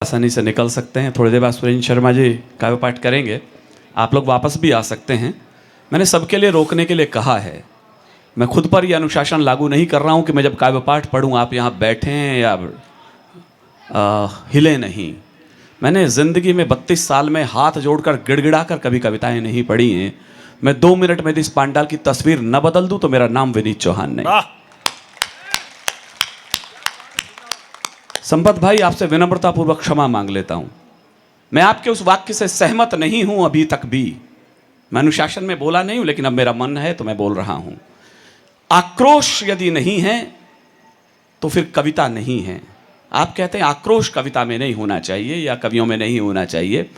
आसानी से निकल सकते हैं। थोड़ी देर बाद सुरेंद्र शर्मा जी काव्य पाठ करेंगे, आप लोग वापस भी आ सकते हैं। मैंने सबके लिए रोकने के लिए कहा है। मैं खुद पर यह अनुशासन लागू नहीं कर रहा हूं कि मैं जब काव्य पाठ पढ़ूं आप यहाँ बैठें या हिले नहीं। मैंने ज़िंदगी में 32 साल में हाथ जोड़कर गिड़गिड़ा कर कभी कविताएं नहीं पढ़ी हैं। मैं 2 मिनट में इस पांडाल की तस्वीर न बदल दूं तो मेरा नाम विनीत चौहान नहीं। संपत भाई, आपसे विनम्रतापूर्वक क्षमा मांग लेता हूं। मैं आपके उस वाक्य से सहमत नहीं हूं अभी तक भी। मैं अनुशासन में बोला नहीं हूं, लेकिन अब मेरा मन है तो मैं बोल रहा हूं। आक्रोश यदि नहीं है तो फिर कविता नहीं है। आप कहते हैं आक्रोश कविता में नहीं होना चाहिए या कवियों में नहीं होना चाहिए।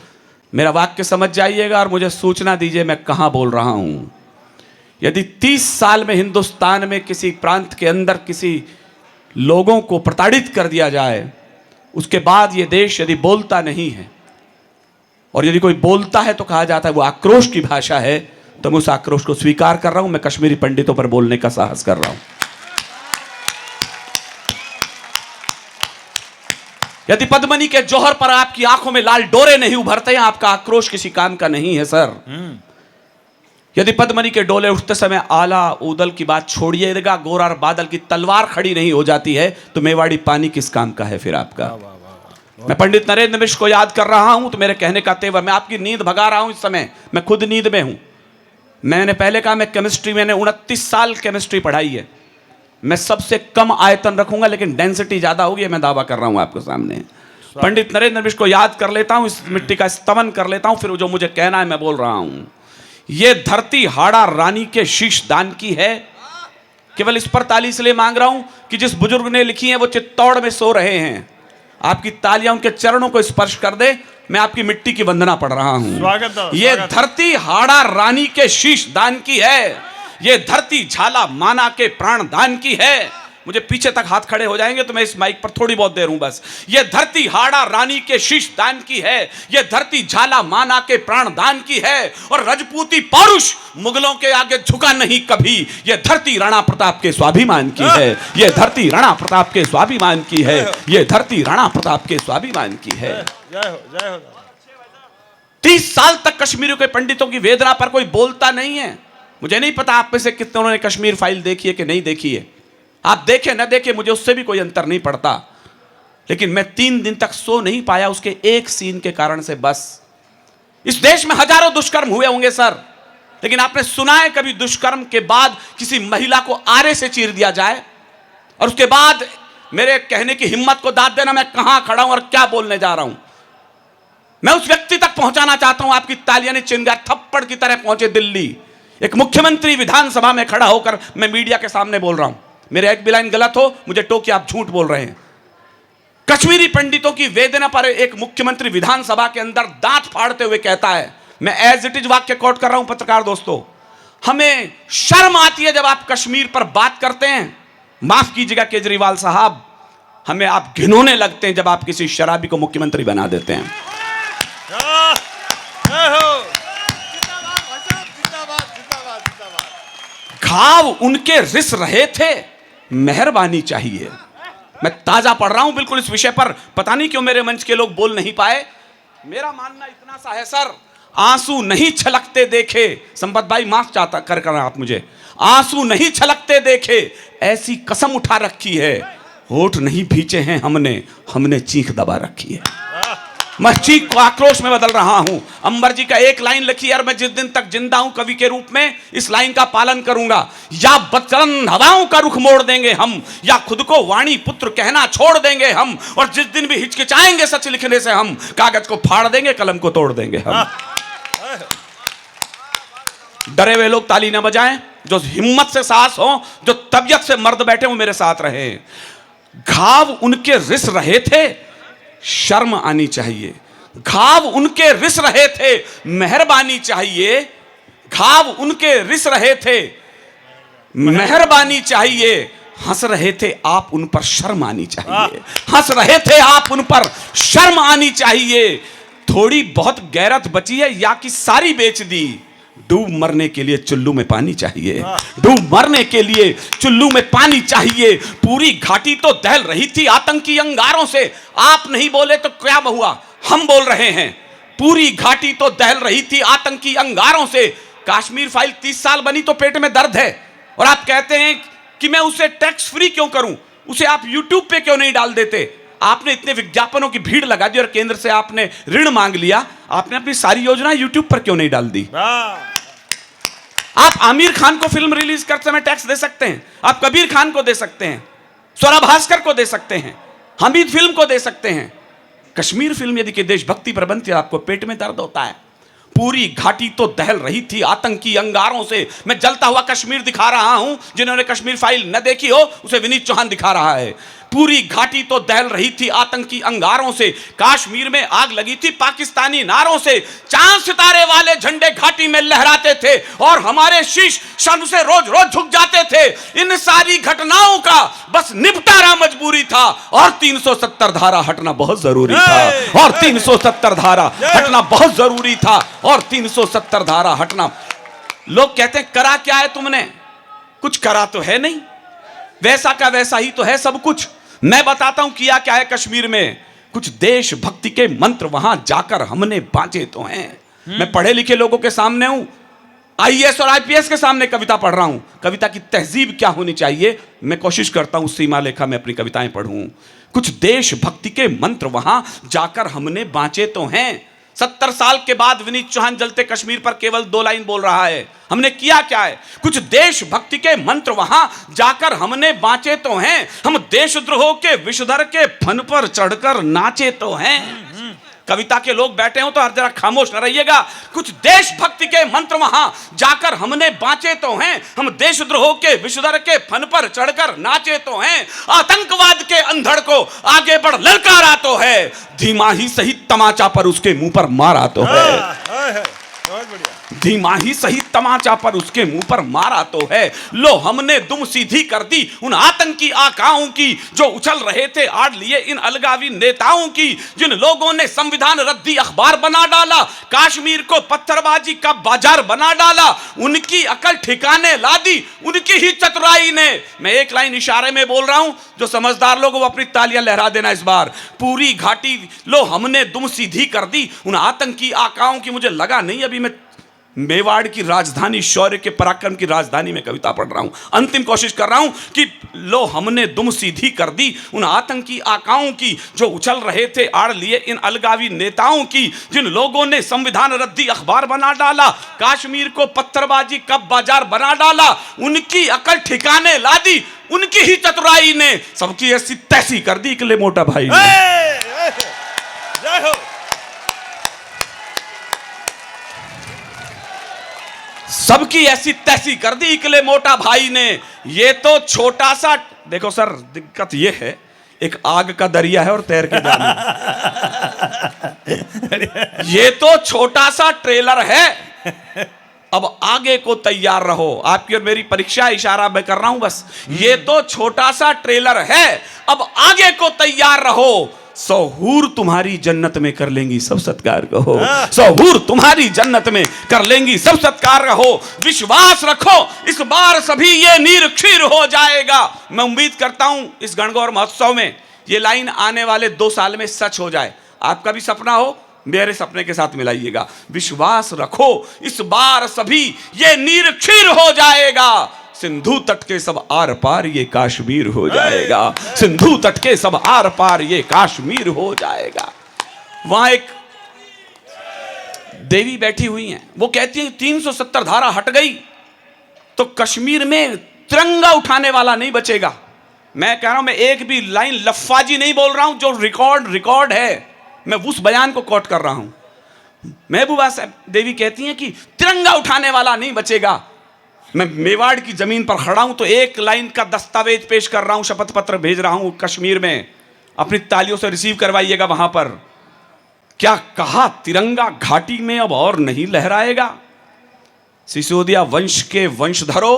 मेरा वाक्य समझ जाइएगा और मुझे सूचना दीजिए मैं कहां बोल रहा हूं। यदि 30 साल में हिंदुस्तान में किसी प्रांत के अंदर किसी लोगों को प्रताड़ित कर दिया जाए, उसके बाद ये देश यदि बोलता नहीं है और यदि कोई बोलता है तो कहा जाता है वो आक्रोश की भाषा है, तो मैं उस आक्रोश को स्वीकार कर रहा हूं। मैं कश्मीरी पंडितों पर बोलने का साहस कर रहा हूं। यदि पद्मनी के जौहर पर आपकी आंखों में लाल डोरे नहीं उभरते हैं, आपका आक्रोश किसी काम का नहीं है सर। यदि पद्मनी के डोले उठते समय आला उदल की बात छोड़िएगा, गोरा और बादल की तलवार खड़ी नहीं हो जाती है, तो मेवाड़ी पानी किस काम का है फिर आपका। मैं पंडित नरेंद्र मिश्र को याद कर रहा हूं तो मेरे कहने का तेवर, मैं आपकी नींद भगा रहा हूं इस समय। मैं खुद नींद में हूं। मैंने पहले कहा मैं केमिस्ट्री, मैंने 29 साल केमिस्ट्री पढ़ाई है। मैं सबसे कम आयतन रखूंगा लेकिन डेंसिटी ज्यादा होगी, मैं दावा कर रहा हूं आपके सामने। पंडित नरेंद्र मिश्र को याद कर लेता हूं, इस मिट्टी का स्तवन कर लेता हूं, फिर जो मुझे कहना है मैं बोल रहा हूं। ये धरती हाड़ा रानी के शीश दान की है। केवल इस पर ताली इसलिए मांग रहा हूं कि जिस बुजुर्ग ने लिखी है वो चित्तौड़ में सो रहे हैं। आपकी तालियां उनके चरणों को स्पर्श कर दे। मैं आपकी मिट्टी की वंदना पढ़ रहा हूं। ये धरती हाड़ा रानी के शीश दान की है। ये धरती झाला माना के प्राण दान की है। मुझे पीछे तक हाथ खड़े हो जाएंगे तो मैं इस माइक पर थोड़ी बहुत देर हूं बस। ये धरती हाड़ा रानी के शीश दान की है। ये धरती झाला माना के प्राण दान की है। और रजपूती पौरुष मुगलों के आगे झुका नहीं कभी। ये धरती राणा प्रताप के स्वाभिमान की है। ये धरती राणा प्रताप के स्वाभिमान की है। ये धरती राणा प्रताप के स्वाभिमान की है। 30 साल तक कश्मीरियों के पंडितों की वेदना पर कोई बोलता नहीं है। मुझे नहीं पता आप में से कितनों ने कश्मीर फाइल देखी है कि नहीं देखी है। आप देखें न देखें मुझे उससे भी कोई अंतर नहीं पड़ता, लेकिन मैं 3 दिन तक सो नहीं पाया उसके एक सीन के कारण से बस। इस देश में हजारों दुष्कर्म हुए होंगे सर, लेकिन आपने सुना है कभी दुष्कर्म के बाद किसी महिला को आरे से चीर दिया जाए और उसके बाद मेरे कहने की हिम्मत को दाद देना मैं कहां खड़ा हूं और क्या बोलने जा रहा हूं। मैं उस व्यक्ति तक पहुंचाना चाहता हूं। आपकी तालियां ने चिंगार थप्पड़ की तरह पहुंचे दिल्ली। एक मुख्यमंत्री विधानसभा में खड़ा होकर मैं मीडिया के सामने बोल रहा हूं। मेरे एक भी लाइन गलत हो मुझे टोकिए, आप झूठ बोल रहे हैं। कश्मीरी पंडितों की वेदना पर एक मुख्यमंत्री विधानसभा के अंदर दांत फाड़ते हुए कहता है, मैं एज इट इज वाक्य कोट कर रहा हूं पत्रकार दोस्तों, हमें शर्म आती है जब आप कश्मीर पर बात करते हैं। माफ कीजिएगा केजरीवाल साहब, हमें आप घिनौने लगते हैं जब आप किसी शराबी को मुख्यमंत्री बना देते हैं। घाव उनके रिस रहे थे, मेहरबानी चाहिए। मैं ताजा पढ़ रहा हूं बिल्कुल इस विषय पर। पता नहीं क्यों मेरे मंच के लोग बोल नहीं पाए। मेरा मानना इतना सा है सर, आंसू नहीं छलकते देखे। संपत भाई माफ चाहता कर आप मुझे, आंसू नहीं छलकते देखे ऐसी कसम उठा रखी है। होठ नहीं भींचे हैं हमने चीख दबा रखी है। मैं चीख को आक्रोश में बदल रहा हूं। अंबर जी का एक लाइन लिखी है, मैं जिस दिन तक जिंदा हूं कवि के रूप में इस लाइन का पालन करूंगा। या बचलन हवाओं का रुख मोड़ देंगे हम, या खुद को वाणी पुत्र कहना छोड़ देंगे हम। और जिस दिन भी हिचकिचाएंगे सच लिखने से हम, कागज को फाड़ देंगे कलम को तोड़ देंगे हम। डरे हुए लोग ताली न बजाएं, जो हिम्मत से साहस हो, जो तबियत से मर्द बैठे वो मेरे साथ रहे। घाव उनके रिस रहे थे, शर्म आनी चाहिए। घाव उनके रिस रहे थे, मेहरबानी चाहिए। घाव उनके रिस रहे थे, मेहरबानी चाहिए। हंस रहे थे आप, उन पर शर्म आनी चाहिए। हंस रहे थे आप, उन पर शर्म आनी चाहिए। थोड़ी बहुत गैरत बची है या कि सारी बेच दी। डूब मरने के लिए चुल्लू में पानी चाहिए, डूब मरने के लिए चुल्लू में पानी चाहिए। पूरी घाटी तो दहल रही थी आतंकी अंगारों से। आप नहीं बोले तो क्या हुआ, हम बोल रहे हैं। पूरी घाटी तो दहल रही थी आतंकी अंगारों से। कश्मीर फाइल 30 साल बनी तो पेट में दर्द है, और आप कहते हैं कि मैं उसे टैक्स फ्री क्यों करूं, उसे आप यूट्यूब पे क्यों नहीं डाल देते। आपने इतने विज्ञापनों की भीड़ लगा दी और केंद्र से आपने ऋण मांग लिया, आपने अपनी सारी योजना यूट्यूब पर क्यों नहीं डाल दी। आप आमिर खान को फिल्म रिलीज करते समय टैक्स दे सकते हैं, आप कबीर खान को दे सकते हैं, स्वरा भास्कर को दे सकते हैं, हमीद फिल्म को दे सकते हैं। कश्मीर फिल्म यदि कि देशभक्ति पर बनती है, आपको पेट में दर्द होता है। पूरी घाटी तो दहल रही थी आतंकी अंगारों से। मैं जलता हुआ कश्मीर दिखा रहा हूं, जिन्होंने कश्मीर फाइल न देखी हो उसे विनीत चौहान दिखा रहा है। पूरी घाटी तो दहल रही थी आतंकी अंगारों से। कश्मीर में आग लगी थी पाकिस्तानी नारों से। चांद सितारे वाले झंडे घाटी में लहराते थे और हमारे शीश शर्म से रोज रोज झुक जाते थे। इन सारी घटनाओं का बस निपटारा मजबूरी था, और 370 धारा हटना बहुत जरूरी था, और 370 धारा हटना बहुत जरूरी था, और 370 धारा हटना। लोग कहते हैं करा क्या है तुमने, कुछ करा तो है नहीं, वैसा का वैसा ही तो है सब कुछ। मैं बताता हूं किया क्या है कश्मीर में। कुछ देशभक्ति के मंत्र वहां जाकर हमने बांटे तो हैं। मैं पढ़े लिखे लोगों के सामने हूं, आईएएस और आईपीएस के सामने कविता पढ़ रहा हूं। कविता की तहजीब क्या होनी चाहिए, मैं कोशिश करता हूं सीमा लेखा में अपनी कविताएं पढ़ूं। कुछ देशभक्ति के मंत्र वहां जाकर हमने बांचे तो हैं। 70 साल के बाद विनीत चौहान जलते कश्मीर पर केवल 2 लाइन बोल रहा है। हमने किया क्या है, कुछ देशभक्ति के मंत्र वहां जाकर हमने बांचे तो हैं। हम देशद्रोह के विषधर के फन पर चढ़कर नाचे तो हैं। कविता के लोग बैठे हो तो हर जरा खामोश न रहिएगा। कुछ देशभक्ति के मंत्र वहां जाकर हमने बांचे तो हैं। हम देशद्रोह के विषधर के फन पर चढ़कर नाचे तो हैं। आतंकवाद के अंधड़ को आगे बढ़ ललकारा तो है। धीमा ही सही तमाचा पर उसके मुंह पर मारा तो है। धीमा ही सही तमाचा पर उसके मुंह पर मारा तो है। लो हमने दुम सीधी कर दी उन आतंकी आकाओं की, जो उछल रहे थे आड़ लिए इन अलगावी नेताओं की। जिन लोगों ने संविधान रद्दी अखबार बना डाला, कश्मीर को पत्थरबाजी का बाजार बना डाला, उनकी अकल ठिकाने ला दी उनकी ही चतुराई ने। मैं एक लाइन इशारे में बोल रहा हूं, जो समझदार लोग वो अपनी तालियां लहरा देना इस बार। पूरी घाटी लो हमने दुम सीधी कर दी उन आतंकी आकाओं की। मुझे लगा नहीं अभी मैं मेवाड़ की राजधानी, शौर्य के पराक्रम की राजधानी में कविता पढ़ रहा हूं। अंतिम कोशिश कर रहा हूं कि लो हमने दुम सीधी कर दी उन आतंकी आकाओं की, जो उछल रहे थे आड़ लिए इन अलगावी नेताओं की। जिन लोगों ने संविधान रद्दी अखबार बना डाला, कश्मीर को पत्थरबाजी का बाजार बना डाला, उनकी अकल ठिकाने ला दी उनकी ही चतुराई ने। सबकी ऐसी तैसी कर दी इकले मोटा भाई ने। जय हो। सबकी ऐसी तैसी कर दी इकले मोटा भाई ने। ये तो छोटा सा, देखो सर दिक्कत ये है, एक आग का दरिया है और तैर के जाना। ये तो छोटा सा ट्रेलर है, अब आगे को तैयार रहो। आपकी और मेरी परीक्षा, इशारा मैं कर रहा हूं बस। ये तो छोटा सा ट्रेलर है, अब आगे को तैयार रहो। 100 हूर तुम्हारी जन्नत में कर लेंगी सब सत्कार कहो। 100 हूर तुम्हारी जन्नत में कर लेंगी सब सत्कार कहो। विश्वास रखो इस बार सभी ये नीर क्षीर हो जाएगा। मैं उम्मीद करता हूं इस गणगौर महोत्सव में ये लाइन आने वाले 2 साल में सच हो जाए। आपका भी सपना हो, मेरे सपने के साथ मिलाइएगा। विश्वास रखो इस बार सभी ये नीर क्षीर हो जाएगा। सिंधु तट के सब आर पार ये कश्मीर हो जाएगा। सिंधु तट के सब आर पार ये कश्मीर हो जाएगा। वहां एक देवी बैठी हुई हैं, वो कहती है 370 धारा हट गई तो कश्मीर में तिरंगा उठाने वाला नहीं बचेगा। मैं कह रहा हूं, मैं एक भी लाइन लफ्फाजी नहीं बोल रहा हूं, जो रिकॉर्ड है मैं उस बयान को कोट कर रहा हूं। महबूबा साहब देवी कहती हैं कि तिरंगा उठाने वाला नहीं बचेगा। मैं मेवाड़ की जमीन पर खड़ा हूं तो एक लाइन का दस्तावेज पेश कर रहा हूं, शपथ पत्र भेज रहा हूं कश्मीर में। अपनी तालियों से रिसीव करवाइएगा। वहां पर क्या कहा, तिरंगा घाटी में अब और नहीं लहराएगा। सिसोदिया वंश के वंशधरो,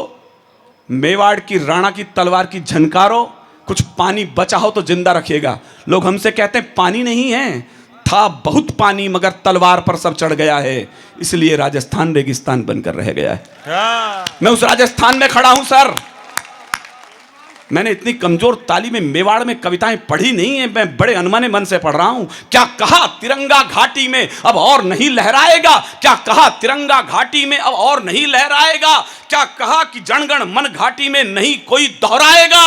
मेवाड़ की राणा की तलवार की झनकारो, कुछ पानी बचा हो तो जिंदा रखिएगा। लोग हमसे कहते हैं पानी नहीं है, था बहुत पानी मगर तलवार पर सब चढ़ गया है, इसलिए राजस्थान रेगिस्तान बनकर रह गया है। मैं उस राजस्थान में खड़ा हूं सर। मैंने इतनी कमजोर तालीम में मेवाड़ में कविताएं पढ़ी नहीं है, मैं बड़े अनमने मन से पढ़ रहा हूं। क्या कहा तिरंगा घाटी में अब और नहीं लहराएगा, क्या कहा तिरंगा घाटी में अब और नहीं लहराएगा, क्या कहा कि जनगण मन घाटी में नहीं कोई दोहराएगा।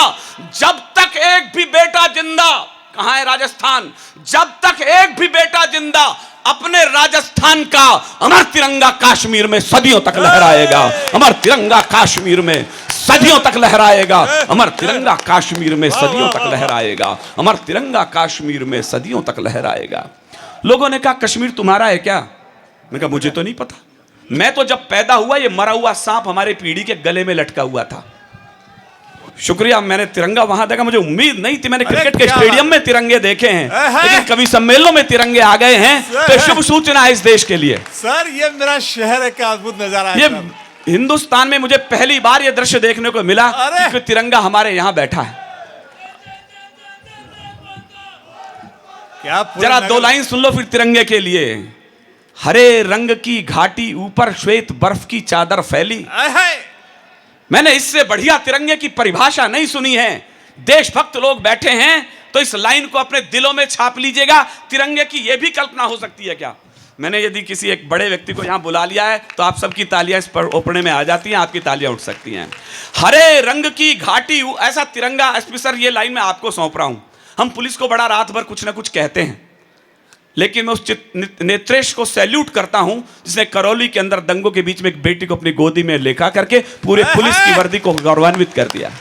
जब तक एक भी बेटा जिंदा, कहां है राजस्थान, जब तक एक भी बेटा जिंदा अपने राजस्थान का अमर तिरंगा कश्मीर में सदियों तक लहराएगा, अमर तिरंगा कश्मीर में सदियों तक लहराएगा, अमर तिरंगा कश्मीर में सदियों तक लहराएगा, अमर तिरंगा कश्मीर में सदियों तक लहराएगा। लोगों ने कहा कश्मीर तुम्हारा है क्या? मैं कहा मुझे तो नहीं पता, मैं तो जब पैदा हुआ ये मरा हुआ सांप हमारे पीढ़ी के गले में लटका हुआ था। शुक्रिया, मैंने तिरंगा वहां देखा, मुझे उम्मीद नहीं थी। मैंने क्रिकेट के स्टेडियम में तिरंगे देखे हैं, लेकिन कभी सम्मेलनों में तिरंगे आ गए हैं तो शुभ सूचना है इस देश के लिए। सर ये मेरा शहर का अद्भुत नजारा है। ये हिंदुस्तान में मुझे पहली बार ये दृश्य देखने को मिला कि तिरंगा हमारे यहां बैठा है। जरा दो लाइन सुन लो फिर तिरंगे के लिए। हरे रंग की घाटी ऊपर श्वेत बर्फ की चादर फैली। मैंने इससे बढ़िया तिरंगे की परिभाषा नहीं सुनी है। देशभक्त लोग बैठे हैं तो इस लाइन को अपने दिलों में छाप लीजिएगा। तिरंगे की यह भी कल्पना हो सकती है क्या? मैंने यदि किसी एक बड़े व्यक्ति को यहां बुला लिया है तो आप सबकी तालियां इस पर ओपने में आ जाती हैं, आपकी तालियां उठ सकती हैं। हरे रंग की घाटी, ऐसा तिरंगा। एसपी सर ये लाइन मैं आपको सौंप रहा हूं। हम पुलिस को बड़ा रात भर कुछ ना कुछ कहते हैं, लेकिन मैं उस नेत्रेश को सैल्यूट करता हूं जिसने करौली के अंदर दंगों के बीच में एक बेटी को अपनी गोदी में लेखा करके पूरे पुलिस की वर्दी को गौरवान्वित कर दिया।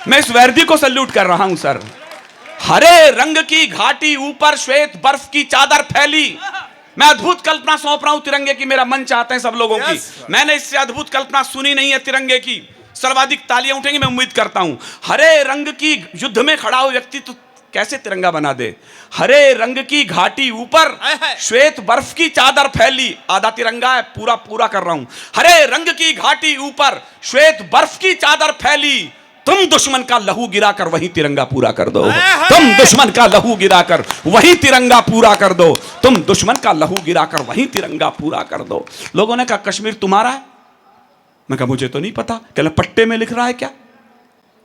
मैं इस वर्दी को सैल्यूट कर रहा हूं सर। हरे रंग की घाटी ऊपर श्वेत बर्फ की चादर फैली। मैं अद्भुत कल्पना सौंप रहा हूं तिरंगे की। मेरा मन चाहते हैं सब लोगों की। मैंने इससे अद्भुत कल्पना सुनी नहीं है तिरंगे की। सर्वाधिक तालियां उठेंगी, मैं उम्मीद करता हूं। हरे रंग की युद्ध में खड़ा हो व्यक्ति तो कैसे तिरंगा बना दे। हरे रंग की घाटी ऊपर श्वेत बर्फ की चादर फैली। आधा तिरंगा है, पूरा पूरा कर रहा हूं। हरे रंग की घाटी ऊपर श्वेत बर्फ की चादर फैली। तुम दुश्मन का लहू गिराकर वही तिरंगा पूरा कर दो। तुम दुश्मन का लहू गिराकर वही तिरंगा पूरा कर दो। तुम दुश्मन का लहू गिराकर वही तिरंगा पूरा कर दो। लोगों ने कहा कश्मीर तुम्हारा है। मैं कहा मुझे तो नहीं पता। कहला पट्टे में लिख रहा है क्या?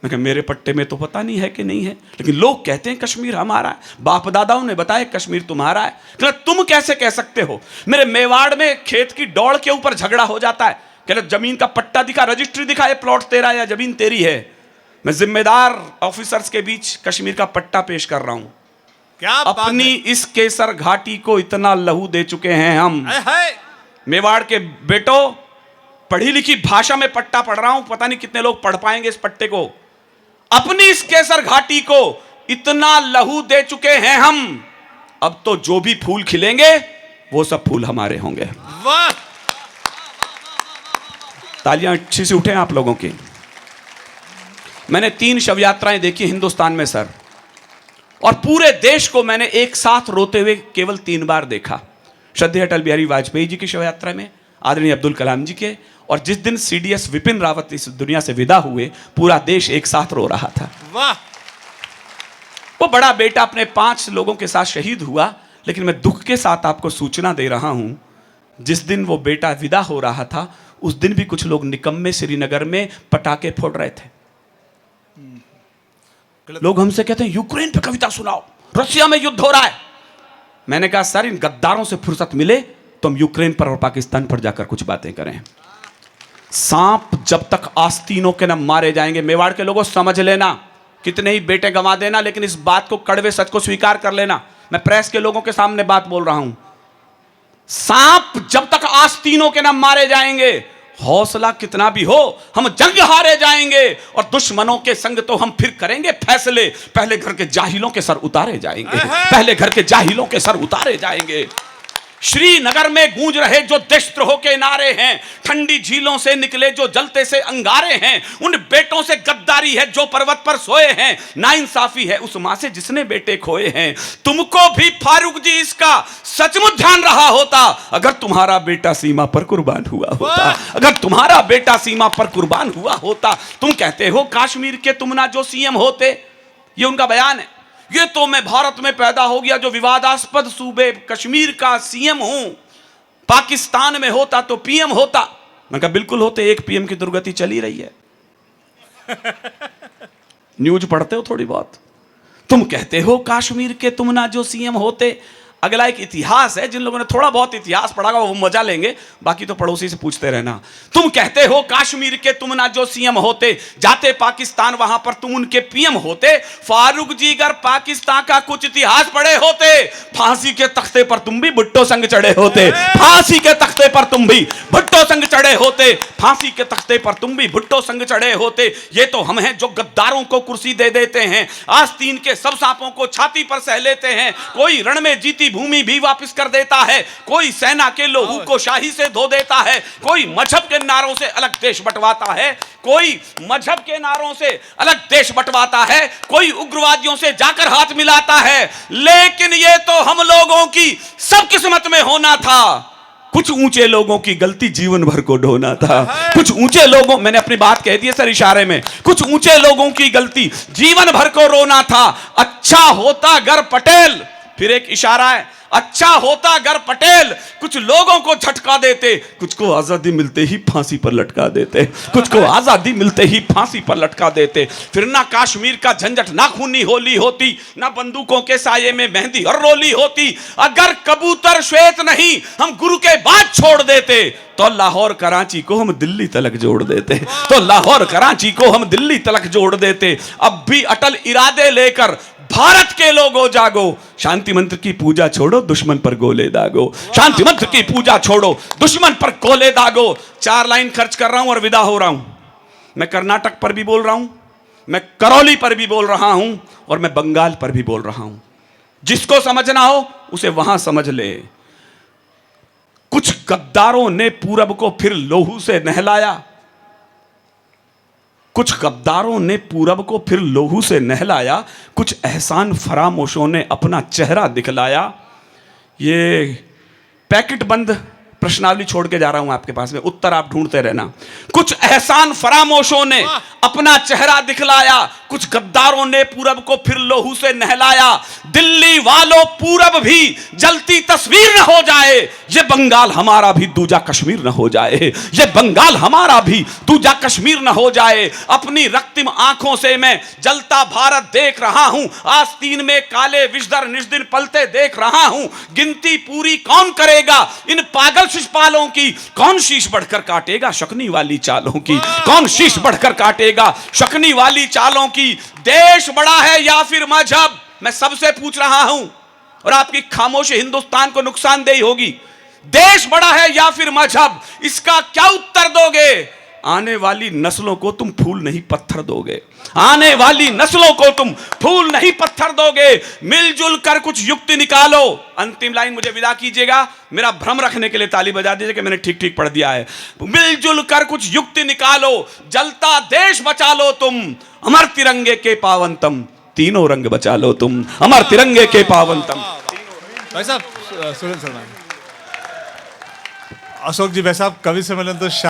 मैं कहा मेरे पट्टे में तो पता नहीं है कि नहीं है, लेकिन लोग कहते हैं कश्मीर हमारा है। बाप दादाओं ने बताया कश्मीर तुम्हारा है। कहला तुम कैसे कह सकते हो? मेरे मेवाड़ में खेत की दौड़ के ऊपर झगड़ा हो जाता है। कहला जमीन का पट्टा दिखा, रजिस्ट्री दिखा, ये प्लॉट तेरा या जमीन तेरी है। मैं जिम्मेदार ऑफिसर्स के बीच कश्मीर का पट्टा पेश कर रहा हूं। क्या अपनी इस केसर घाटी को इतना लहू दे चुके हैं हम। मेवाड़ के बेटो, पढ़ी लिखी भाषा में पट्टा पढ़ रहा हूं, पता नहीं कितने लोग पढ़ पाएंगे इस पट्टे को। अपनी इस केसर घाटी को इतना लहू दे चुके हैं हम, अब तो जो भी फूल खिलेंगे वो सब फूल हमारे होंगे। वाह! तालियां अच्छी से उठे आप लोगों की। मैंने 3 शव यात्राएं देखी हिंदुस्तान में सर, और पूरे देश को मैंने एक साथ रोते हुए केवल 3 बार देखा। श्रद्धेय अटल बिहारी वाजपेयी जी की शव यात्रा में, आदरणीय अब्दुल कलाम जी के, और जिस दिन सीडीएस विपिन रावत इस दुनिया से विदा हुए, पूरा देश एक साथ रो रहा था। वाह! वो बड़ा बेटा अपने 5 लोगों के साथ शहीद हुआ, लेकिन मैं दुख के साथ आपको सूचना दे रहा हूं, जिस दिन वो बेटा विदा हो रहा था उस दिन भी कुछ लोग निकम्मे श्रीनगर में पटाखे फोड़ रहे थे। लोग हमसे कहते हैं यूक्रेन पे कविता सुनाओ, रशिया में युद्ध हो रहा है। मैंने कहा सर इन गद्दारों से फुर्सत मिले तो हम यूक्रेन पर और पाकिस्तान पर जाकर कुछ बातें करें। सांप जब तक आस्तीनों के न मारे जाएंगे, मेवाड़ के लोगों समझ लेना, कितने ही बेटे गंवा देना, लेकिन इस बात को, कड़वे सच को स्वीकार कर लेना। मैं प्रेस के लोगों के सामने बात बोल रहा हूं। सांप जब तक आस्तीनों के न मारे जाएंगे, हौसला कितना भी हो, हम जंग हारे जाएंगे, और दुश्मनों के संग तो हम फिर करेंगे फैसले। पहले घर के जाहिलों के सर उतारे जाएंगे, पहले घर के जाहिलों के सर उतारे जाएंगे। श्रीनगर में गूंज रहे जो देशद्रोह के नारे हैं, ठंडी झीलों से निकले जो जलते से अंगारे हैं, उन बेटों से गद्दारी है जो पर्वत पर सोए हैं, नाइंसाफी है उस मां से जिसने बेटे खोए हैं। तुमको भी फारूक जी इसका सचमुच ध्यान रहा होता, अगर तुम्हारा बेटा सीमा पर कुर्बान हुआ होता, अगर तुम्हारा बेटा सीमा पर कुर्बान हुआ होता। तुम कहते हो कश्मीर के तुम ना जो सीएम होते, ये उनका बयान है। ये तो मैं भारत में पैदा हो गया जो विवादास्पद सूबे कश्मीर का सीएम हूं, पाकिस्तान में होता तो पीएम होता। मैं कहा बिल्कुल होते, एक पीएम की दुर्गति चली रही है। न्यूज पढ़ते हो थोड़ी बहुत। तुम कहते हो कश्मीर के तुम ना जो सीएम होते। अगला एक इतिहास है, जिन लोगों ने थोड़ा बहुत इतिहास पढ़ा वो मजा लेंगे, बाकी तो पड़ोसी से पूछते रहना। तुम कहते हो कश्मीर के तुम ना जो सीएम होते, जाते पाकिस्तान वहां पर तुम उनके पीएम होते। फारूक जी अगर पाकिस्तान का कुछ इतिहास पढ़े होते, फांसी के तख्ते पर तुम भी भुट्टो संग चढ़े होते। फांसी के तख्ते पर तुम भी भुट्टो संग चढ़े होते। फांसी के तख्ते पर तुम भी भुट्टो संग चढ़े होते। ये तो हम हैं जो गद्दारों को कुर्सी दे देते हैं, आस्तीन के सब सांपों को छाती पर सह लेते हैं। कोई रण में जीती भूमि भी वापस कर देता है, कोई सेना के लोहू को शाही से धो देता है, कोई मजहब के नारों से अलग देश बंटवाता है, कोई मजहब के नारों से अलग देश बंटवाता है, कोई उग्रवादियों से जाकर हाथ मिलाता है। लेकिन ये तो हम लोगों की सब किस्मत में होना था। कुछ ऊंचे लोगों की गलती जीवन भर को ढोना था। कुछ ऊंचे लोगों, मैंने अपनी बात कह दी है सर इशारे में, कुछ ऊंचे लोगों की गलती जीवन भर को रोना था। अच्छा होता अगर पटेल, फिर एक इशारा है, अच्छा होता अगर पटेल कुछ लोगों को झटका देते, कुछ को आजादी मिलते ही फांसी पर लटका देते, कुछ को आजादी मिलते ही फांसी पर लटका देते। फिर ना कश्मीर का झंझट, ना खूनी होली होती, ना बंदूकों के साये में मेहंदी और रोली होती। अगर कबूतर श्वेत नहीं हम गुरु के बाद छोड़ देते, तो लाहौर कराची को हम दिल्ली तलक जोड़ देते, तो लाहौर कराची को हम दिल्ली तलक जोड़ देते। अब भी अटल इरादे लेकर भारत के लोगों जागो, शांति मंत्र की पूजा छोड़ो, दुश्मन पर गोले दागो। शांति मंत्र की पूजा छोड़ो, दुश्मन पर गोले दागो। 4 लाइन खर्च कर रहा हूं और विदा हो रहा हूं। मैं कर्नाटक पर भी बोल रहा हूं, मैं करौली पर भी बोल रहा हूं, और मैं बंगाल पर भी बोल रहा हूं। जिसको समझना हो उसे वहां समझ ले। कुछ गद्दारों ने पूरब को फिर लोहू से नहलाया, कुछ गद्दारों ने पूरब को फिर लोहू से नहलाया, कुछ एहसान फरामोशों ने अपना चेहरा दिखलाया। ये पैकेट बंद प्रश्नावली छोड़ के जा रहा हूं आपके पास में, उत्तर आप ढूंढते रहना। कुछ एहसान फरामोशों ने अपना चेहरा दिखलाया, कुछ गद्दारों ने पूरब को फिर लोहू से नहलाया। दिल्ली वालों पूरब भी जलती तस्वीर न हो जाए, ये बंगाल हमारा भी दूजा कश्मीर न हो जाए, ये बंगाल हमारा भी दूजा कश्मीर न हो जाए। अपनी रक्तिम आंखों से मैं जलता भारत देख रहा हूं, आस्तीन में काले विषधर निज दिन पलते देख रहा हूं। गिनती पूरी कौन करेगा इन पागल शिशुपालों की, कौन शीश बढ़कर काटेगा शकनी वाली चालों की, कौन शीश बढ़कर काटेगा शकनी वाली चालों की। देश बड़ा है या फिर मजहब, मैं सबसे पूछ रहा हूं, और आपकी खामोशी हिंदुस्तान को नुकसानदेही होगी। देश बड़ा है या फिर मजहब, इसका क्या उत्तर दोगे? आने वाली नस्लों को तुम फूल नहीं पत्थर दोगे, आने वाली नस्लों को तुम फूल नहीं पत्थर दोगे। मिलजुल कर कुछ युक्ति निकालो। अंतिम लाइन मुझे विदा कीजिएगा, मेरा भ्रम रखने के लिए ताली बजा दीजिए कि मैंने ठीक ठीक पढ़ दिया है। मिलजुल कर कुछ युक्ति निकालो, जलता देश बचा लो तुम, अमर तिरंगे के पावनतम, तीनों रंग बचा लो तुम, अमर तिरंगे के पावनतम। भाई साहब सुनील शर्मा, अशोक जी, भाई साहब कवि सम्मेलन तो